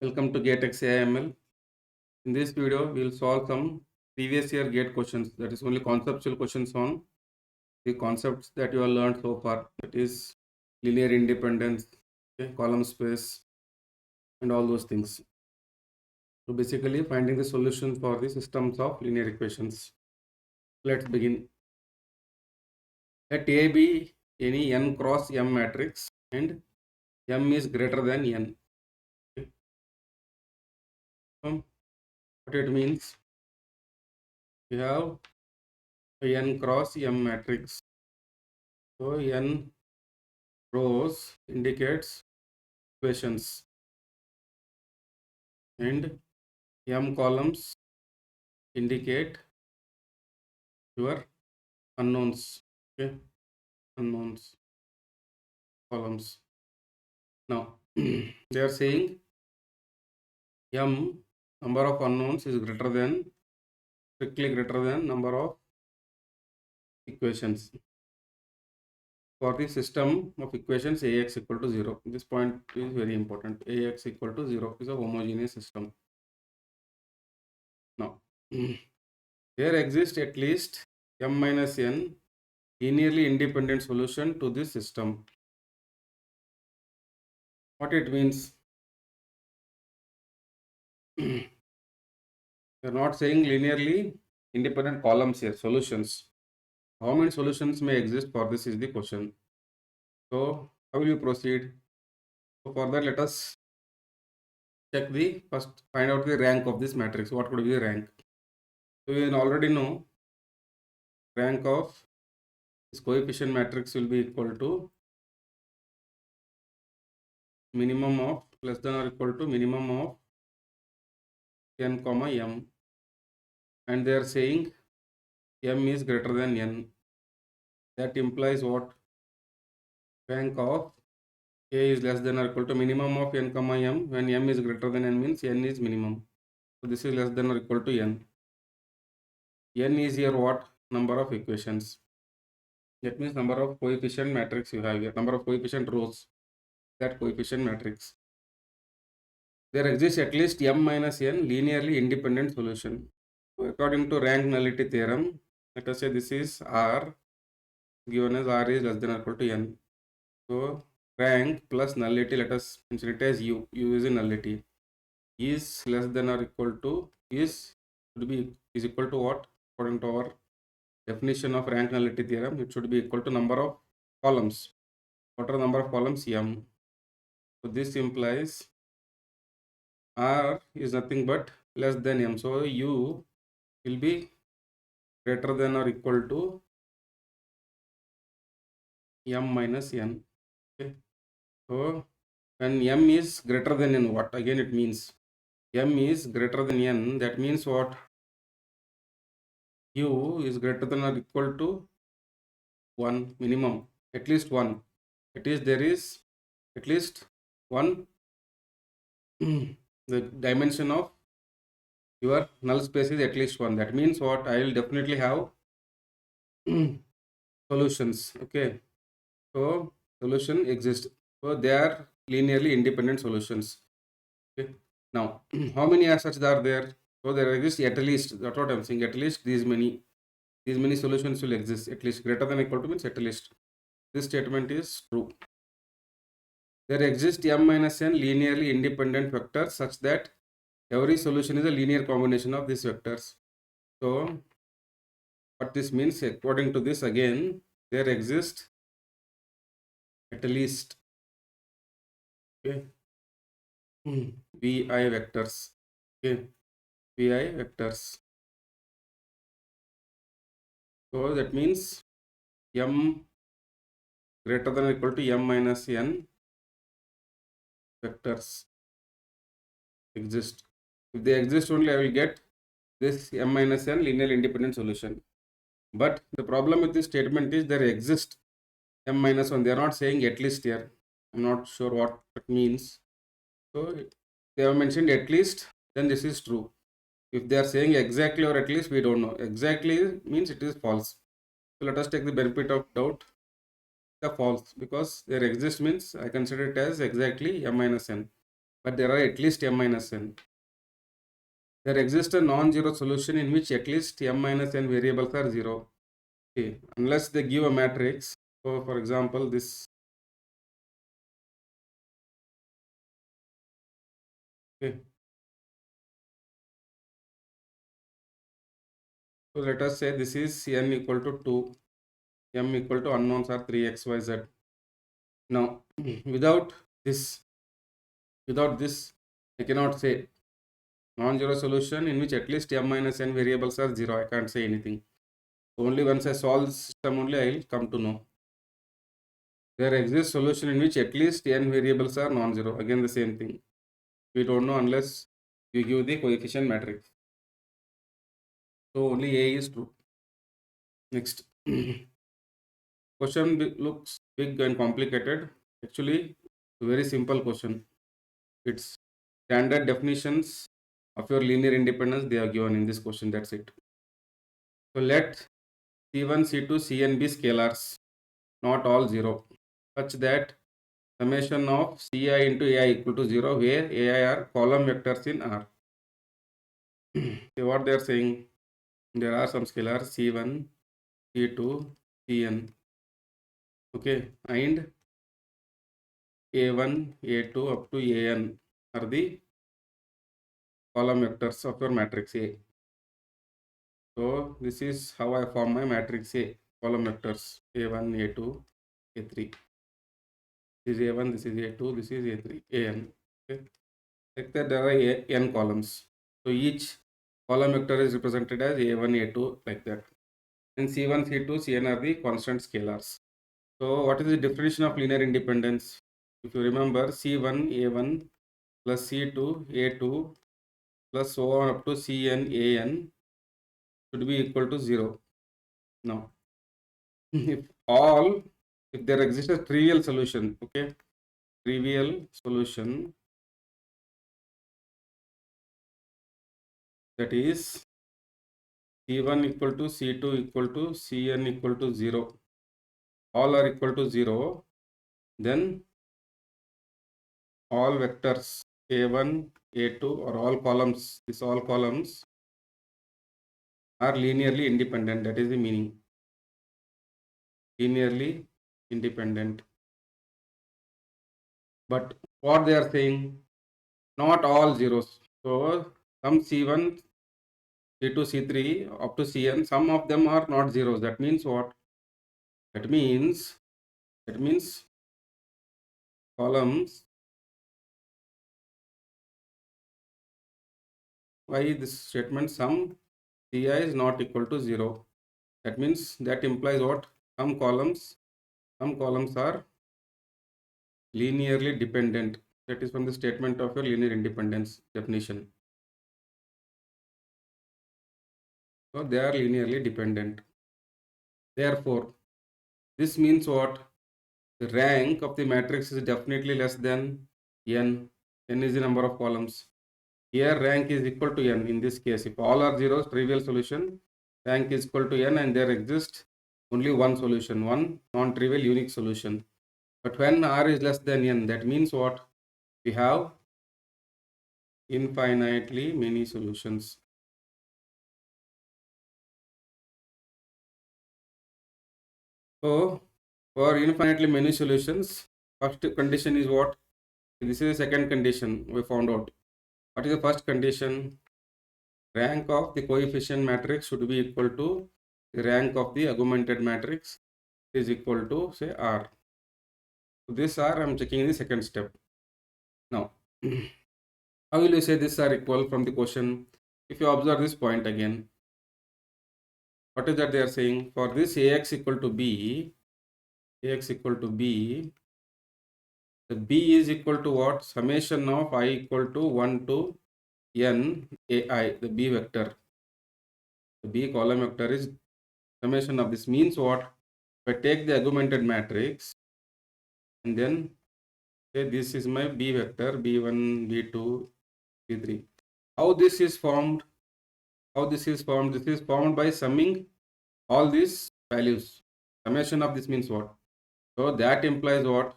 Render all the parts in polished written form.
Welcome to GATE CSE. In this video, we will solve some previous year GATE questions. That is only conceptual questions on the concepts that you have learned so far. That is linear independence, okay, column space, and all those things. So basically, finding the solution for the systems of linear equations. Let's begin. Let A be any n cross m matrix and m is greater than n. Okay. What it means? We have a n cross m matrix. So n rows indicates equations and m columns indicate your unknowns. Okay, unknowns columns. Now they are saying m number of unknowns is strictly greater than number of equations. For the system of equations Ax equal to 0. This point is very important. Ax equal to 0 is a homogeneous system. Now there exists at least m minus n linearly independent solution to this system. What it means? We are not saying linearly independent columns here, solutions. How many solutions may exist for this is the question. So how will you proceed? So for that, let us check find out the rank of this matrix. What could be the rank? So we already know rank of this coefficient matrix will be equal to minimum of less than or equal to minimum of n comma m, and they are saying m is greater than n. That implies what? Rank of A is less than or equal to minimum of n comma m. When m is greater than n means n is minimum. So this is less than or equal to n. N is here what? Number of equations. That means number of coefficient matrix you have here. Number of coefficient rows. That coefficient matrix. There exists at least m minus n linearly independent solution. So according to rank nullity theorem, let us say this is R, given as R is less than or equal to n. So rank plus nullity, let us mention it as U. U is a nullity. Is less than or equal to is equal to what? According to our definition of rank nullity theorem, it should be equal to number of columns. What are the number of columns? M. So this implies R is nothing but less than M. So U will be greater than or equal to M minus N. Okay. So when M is greater than N, what again it means? M is greater than N, that means what? U is greater than or equal to 1 minimum, at least 1. It is there is at least 1 the dimension of your null space is at least 1. That means what? I will definitely have solutions. Okay, so solution exists. So they are linearly independent solutions. Okay, now how many as such are there? So there exists at least, that's what I'm saying, at least these many solutions will exist. At least greater than or equal to means at least. This statement is true. There exists m minus n linearly independent vectors such that every solution is a linear combination of these vectors. So what this means, according to this, again, there exist at least vi vectors. Okay, vi vectors. So that means m greater than or equal to m minus n vectors exist. If they exist only, I will get this m minus n linear independent solution. But the problem with this statement is there exist m minus 1. They are not saying at least here. I'm not sure what it means. So they have mentioned at least, then this is true. If they are saying exactly or at least, we don't know. Exactly means it is false. So let us take the benefit of doubt. The false, because there exists means I consider it as exactly m minus n. but there are at least m minus n. There exists a non-zero solution in which at least m minus n variables are 0. Okay, unless they give a matrix. So for example, this. Okay. So let us say this is n equal to 2, m equal to unknowns are 3, x, y, z. Now, without this, I cannot say non-zero solution in which at least m minus n variables are 0. I can't say anything. Only once I solve this system only I will come to know. There exists solution in which at least n variables are non-zero. Again the same thing. We don't know unless you give the coefficient matrix. So only A is true. Next. Question looks big and complicated. Actually, very simple question. It's standard definitions of your linear independence they are given in this question. That's it. So let C1, C2, Cn be scalars, not all 0, such that summation of Ci into Ai equal to 0, where Ai are column vectors in R. So what they are saying, there are some scalars C1, C2, Cn. Okay, and A1, A2 up to An are the column vectors of your matrix A. So this is how I form my matrix A, column vectors A1, A2, A3. This is A1, this is A2, this is A3, An. Okay. Like that there are n columns. So each column vector is represented as A1, A2 like that. And C1, C2, Cn are the constant scalars. So what is the definition of linear independence? If you remember, C1, A1 plus C2, A2 plus so on up to Cn, An should be equal to 0. Now, if there exists a trivial solution, okay, trivial solution, that is C1 equal to C2 equal to Cn equal to 0, all are equal to 0, then all vectors A1, A2 or all columns, these all columns are linearly independent. That is the meaning. Linearly independent. But what they are saying, not all zeros. So some C1, C2, C3 up to Cn, some of them are not zeros. That means what? That means columns. Why this statement? Some Ci is not equal to 0. That means that implies what? Some columns are linearly dependent. That is from the statement of your linear independence definition. So they are linearly dependent. Therefore, this means what? The rank of the matrix is definitely less than n. N is the number of columns. Here rank is equal to n in this case. If all are zeros, trivial solution, rank is equal to n and there exists only one solution, one non-trivial unique solution. But when R is less than n, that means what? We have infinitely many solutions. So for infinitely many solutions, first condition is what? This is the second condition we found out. What is the first condition? Rank of the coefficient matrix should be equal to the rank of the augmented matrix is equal to say R. So this R I am checking in the second step. Now, how will you say this are equal from the question? If you observe this point again, what is that they are saying? For this Ax equal to B, the B is equal to what? Summation of I equal to 1 to n ai, the B vector. The B column vector is summation of this. Means what? If I take the augmented matrix and then say this is my B vector, B1, B2, B3. How this is formed? This is formed by summing all these values. Summation of this means what? So that implies what?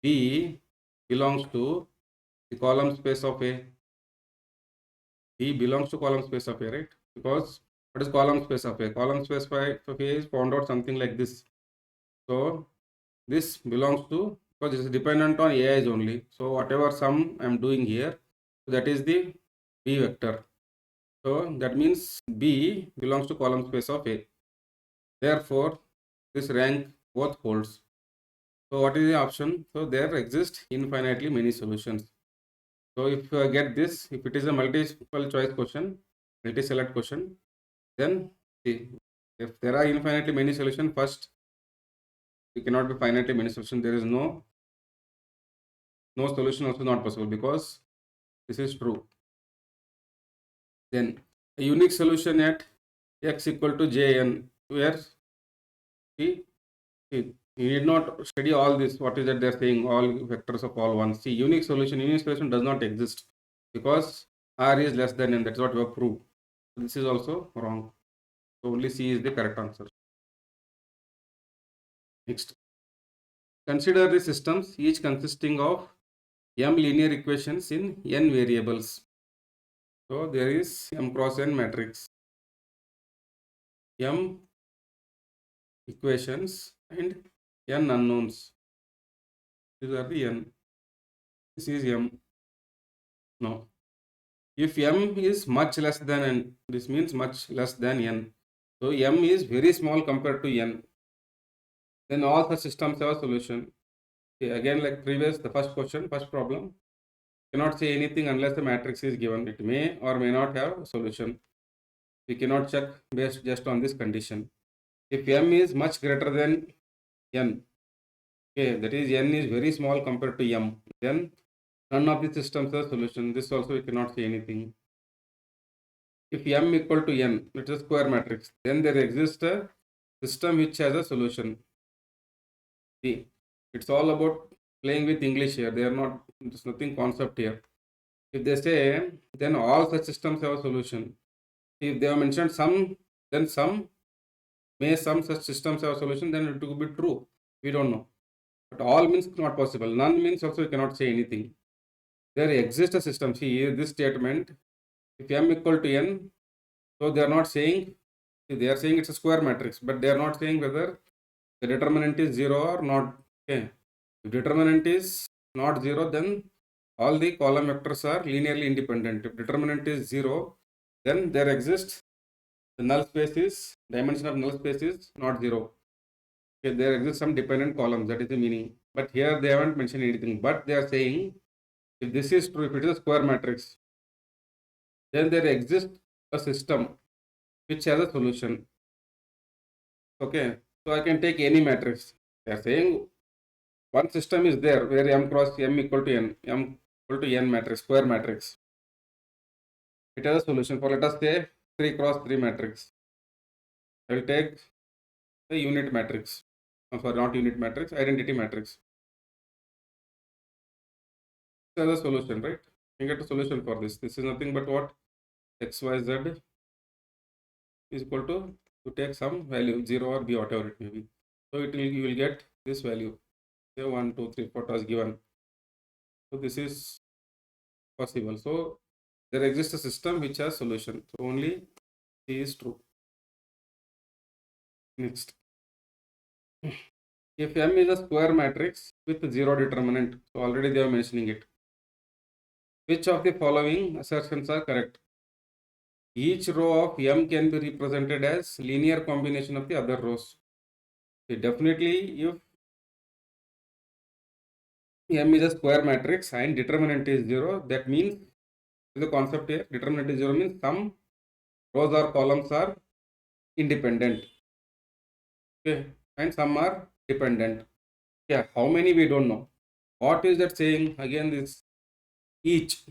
B belongs to the column space of A. B belongs to column space of A, right? Because what is column space of A? Column space of A is found out something like this. So this belongs to, because it is dependent on AIs only. So whatever sum I am doing here, that is the B vector. So that means B belongs to column space of A. Therefore, this rank both holds. So what is the option? So there exist infinitely many solutions. So if you get this, if it is a multiple choice question, multi-select question, then see, if there are infinitely many solutions, first it cannot be finitely many solutions. There is no solution also not possible, because this is true. Then a unique solution at x equal to jn, where see, you need not study all this. What is that they're saying? All vectors of all ones. See, unique solution does not exist, because r is less than n. That's what we have proved. This is also wrong. So only C is the correct answer. Next, consider the systems each consisting of m linear equations in n variables. So there is m cross n matrix, m equations and n unknowns. These are the n. This is m. Now, if m is much less than n, this means much less than n. So m is very small compared to n. Then all the systems have a solution. Okay, again, like previous, the first question, first problem, cannot say anything unless the matrix is given. It may or may not have a solution. We cannot check based just on this condition. If m is much greater than n, okay, that is n is very small compared to m, then none of the systems have solution. This also we cannot say anything. If m equal to n, it is a square matrix, then there exists a system which has a solution. See, it's all about playing with English here. They are not, there's nothing concept here. If they say, then all such systems have a solution. If they have mentioned some, then some such systems have a solution, then it will be true. We don't know. But all means not possible. None means also we cannot say anything. There exists a system. See, this statement, if m equal to n, so they are not saying, they are saying it's a square matrix, but they are not saying whether the determinant is 0 or not. Okay. If determinant is not 0, then all the column vectors are linearly independent. If determinant is 0, then there exists the null space is, dimension of null space is not 0. Okay, there exists some dependent columns, that is the meaning. But here they haven't mentioned anything. But they are saying, if this is true, if it is a square matrix, then there exists a system which has a solution. Okay, so I can take any matrix. They are saying one system is there where m cross m equal to n, m equal to n matrix, square matrix. It has a solution for, let us say, 3 cross 3 matrix. I will take the unit matrix. Sorry, not unit matrix, identity matrix. This is a solution, right? You get a solution for this. This is nothing but what? X, Y, Z is equal to, you take some value, 0 or B, whatever it may be. So you will get this value. Say 1, 2, 3, 4 was given. So this is possible. So there exists a system which has solution. So only C is true. Next. If M is a square matrix with 0 determinant, so already they are mentioning it. Which of the following assertions are correct? Each row of M can be represented as linear combination of the other rows. So definitely, if M is a square matrix and determinant is 0, that means, the concept here, determinant is 0 means some rows or columns are independent. Okay, and some are dependent. Yeah, how many we don't know. What is that saying? Again, this each,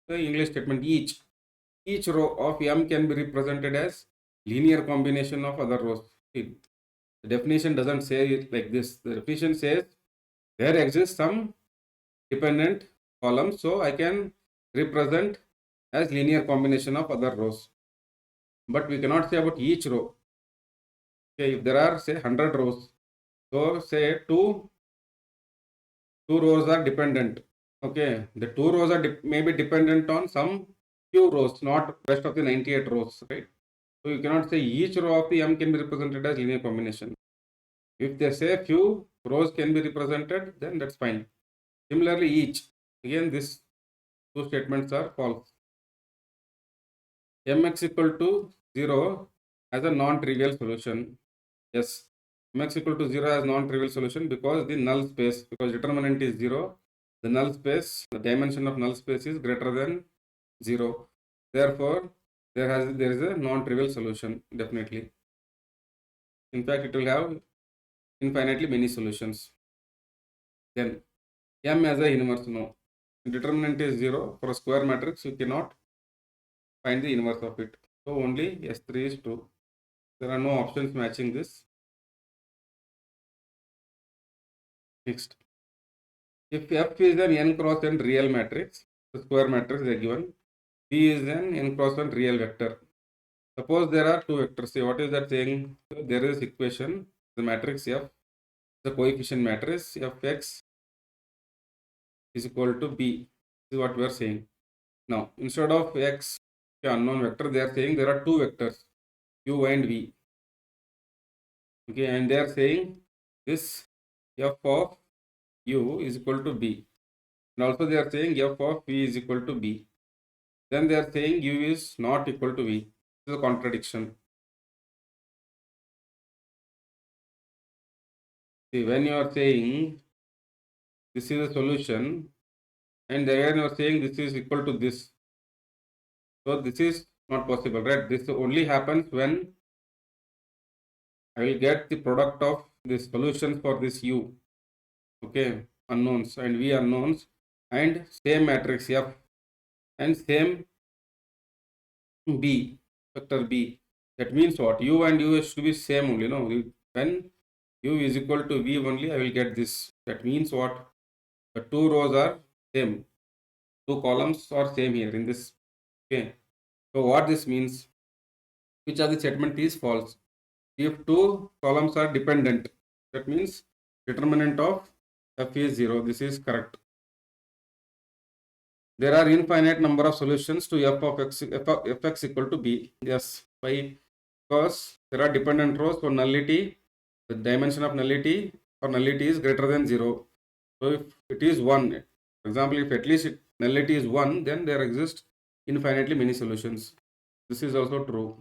the English statement each row of M can be represented as linear combination of other rows. See, the definition doesn't say it like this. The definition says there exists some dependent columns, so I can represent as linear combination of other rows. But we cannot say about each row. Okay, if there are say 100 rows, so say two rows are dependent Okay, the two rows are may be dependent on some few rows, not rest of the 98 rows, right? So you cannot say each row of the M can be represented as linear combination. If they say few rows can be represented, then that's fine. Similarly, each, again, these two statements are false. Mx equal to 0 as a non-trivial solution. Yes, Mx equal to 0 as non-trivial solution because the null space, because determinant is 0, the null space, the dimension of null space is greater than 0. Therefore, there is a non-trivial solution, definitely. In fact, it will have infinitely many solutions. Then M as a inverse, no. Determinant is 0. For a square matrix, you cannot find the inverse of it. So only S3 is true. There are no options matching this. Next. If F is an n cross n real matrix, the square matrix is given. P is an n cross n real vector. Suppose there are two vectors. See, what is that saying? So there is equation. The matrix F, the coefficient matrix Fx is equal to B. This is what we are saying. Now, instead of x, the unknown vector, they are saying there are two vectors, u and v. Okay, and they are saying this f of u is equal to b. And also they are saying f of v is equal to b. Then they are saying u is not equal to v. This is a contradiction. See, when you are saying this is a solution, and then you are saying this is equal to this. So this is not possible, right? This only happens when I will get the product of the solutions for this u. Okay, unknowns and v unknowns, and same matrix F and same B, vector B. That means what? U and U has to be same only, no? When U is equal to V only, I will get this. That means what? The two rows are same. Two columns are same here in this. Okay. So what this means? Which of the statement is false? If two columns are dependent, that means determinant of F is 0. This is correct. There are infinite number of solutions to f of x, fx equal to b. Yes, why? Because there are dependent rows for nullity. The dimension of nullity for nullity is greater than 0. So if it is 1, for example, if at least nullity is 1, then there exist infinitely many solutions. This is also true.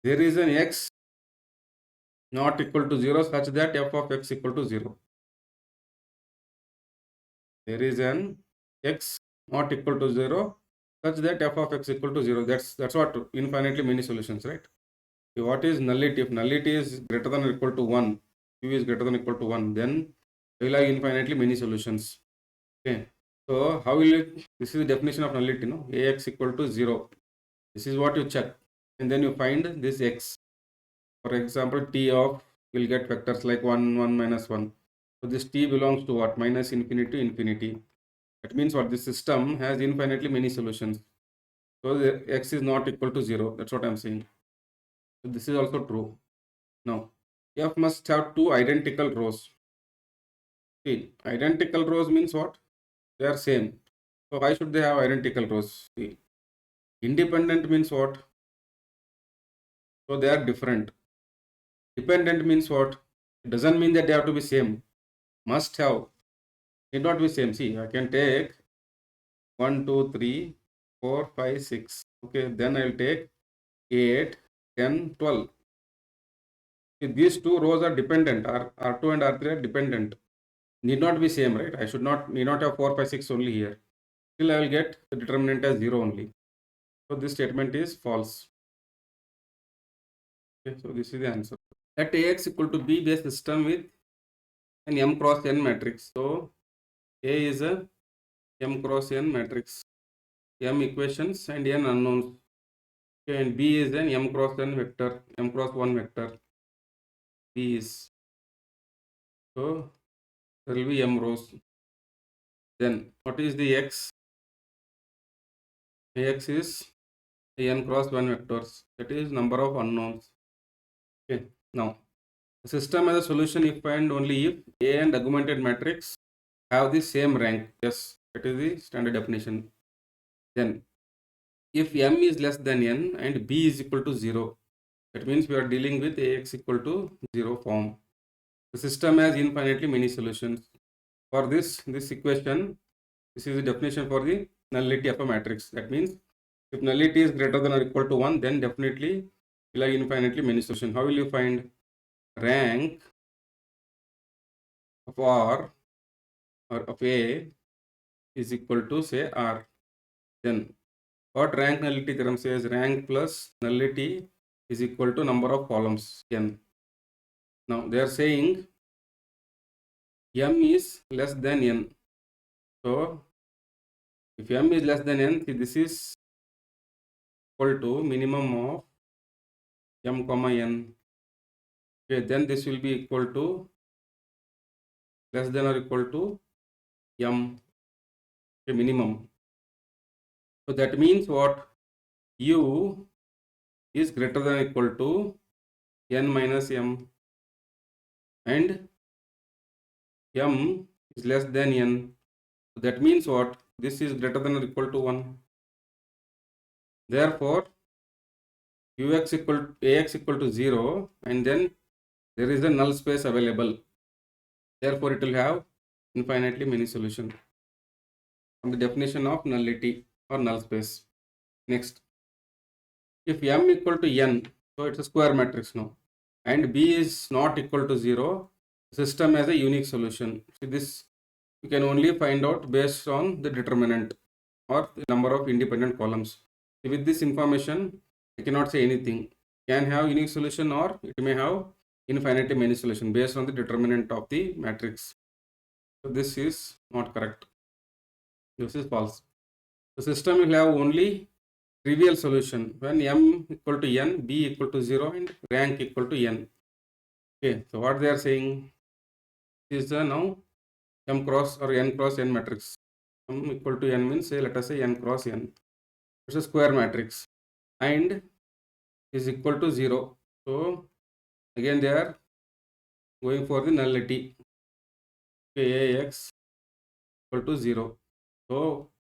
There is an x not equal to 0 such that f of x equal to 0. There is an x not equal to 0 such that f of x equal to 0. That's what infinitely many solutions, right? What is nullity? If nullity is greater than or equal to 1, q is greater than or equal to 1, then we will have infinitely many solutions. Okay. So how will you, this is the definition of nullity, no? Ax equal to 0. This is what you check. And then you find this x. For example, t of, will get vectors like 1, 1, minus 1. So this t belongs to what? Minus infinity to infinity. That means what? This system has infinitely many solutions. So the x is not equal to 0. That's what I'm saying. So this is also true. Now, F must have two identical rows. See, identical rows means what? They are same. So why should they have identical rows? See, independent means what? So they are different. Dependent means what? It doesn't mean that they have to be same. Must have. Need not be same. See, I can take 1, 2, 3, 4, 5, 6. Okay, then I will take 8, 10, 12. See, these two rows are dependent. R2 and R3 are dependent. Need not be same, right? I should not, need not have 4, 5, 6 only here. Still I will get the determinant as 0 only. So this statement is false. Okay, so this is the answer. Let Ax equal to B be a system with an M cross N matrix. So A is a M cross N matrix. M equations and N unknowns. Okay, and B is an M cross N vector, M cross 1 vector. B is, so there will be M rows. Then what is the X? Ax is the N cross 1 vectors. That is number of unknowns. Okay, now the system has a solution if and only if A and augmented matrix have the same rank. Yes, that is the standard definition. Then if m is less than n and b is equal to 0, that means we are dealing with ax equal to 0 form. The system has infinitely many solutions. For this equation, this is the definition for the nullity of a matrix. That means if nullity is greater than or equal to 1, then definitely will have infinitely many solutions. How will you find rank of R or of A is equal to say R? Then what rank nullity theorem says? Rank plus nullity is equal to number of columns n. Now they are saying m is less than n. So if m is less than n, see this is equal to minimum of m comma n. Okay, then this will be equal to less than or equal to m, okay, minimum. So that means what? U is greater than or equal to n minus m and m is less than n. So that means what? This is greater than or equal to 1. Therefore, ax equal to 0 and then there is a null space available. Therefore, it will have infinitely many solutions. From the definition of nullity or null space. Next, if m equal to n, so it's a square matrix now, and b is not equal to 0, system has a unique solution. See, this you can only find out based on the determinant or the number of independent columns. With this information, I cannot say anything. Can have unique solution or it may have infinitely many solution based on the determinant of the matrix. So this is not correct. This is false. The system will have only trivial solution when m equal to n, b equal to 0 and rank equal to n. Okay, so what they are saying is now m cross or n cross n matrix. M equal to n means say let us say n cross n. It's a square matrix and is equal to 0. So again they are going for the nullity. Okay, ax equal to 0. So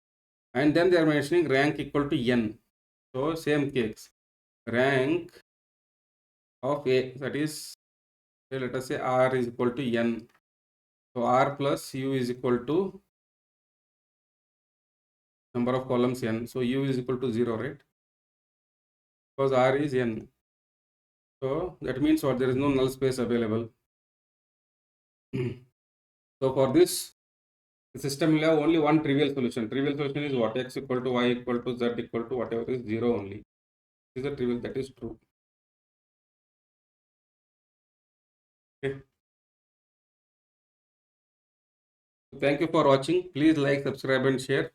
and then they are mentioning rank equal to n. So same case, rank of a, that is let us say r is equal to n. So r plus u is equal to number of columns n. So u is equal to 0, right? Because r is n. So that means what? There is no null space available. So for this, the system will have only one trivial solution. Trivial solution is what? X equal to y equal to z equal to whatever is 0 only. This is a trivial, that is true. Okay. Thank you for watching. Please like, subscribe and share.